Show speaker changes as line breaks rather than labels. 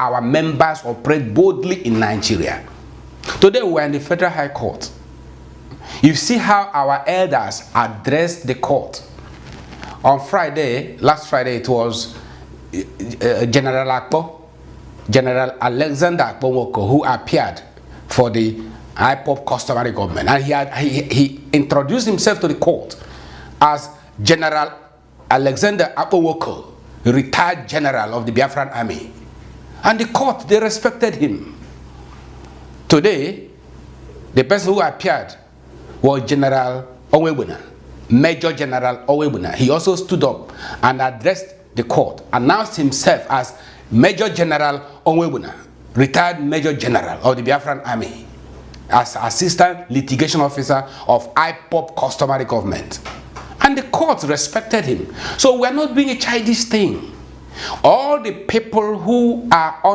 our members operate boldly in Nigeria. Today we are in the Federal High Court. You see how our elders addressed the court. On Friday, last Friday, it was General Alexander Akpo, who appeared for the IPOB customary government, and he introduced himself to the court as General Alexander Akpo, retired general of the Biafran army, and the court, they respected him. Today, the person who appeared was General Owebuna, Major General Owebuna. He also stood up and addressed the court, announced himself as Major General Owebuna, retired Major General of the Biafran army, as Assistant Litigation Officer of IPOB customary government. And the court respected him. So we're not doing a childish thing. All the people who are on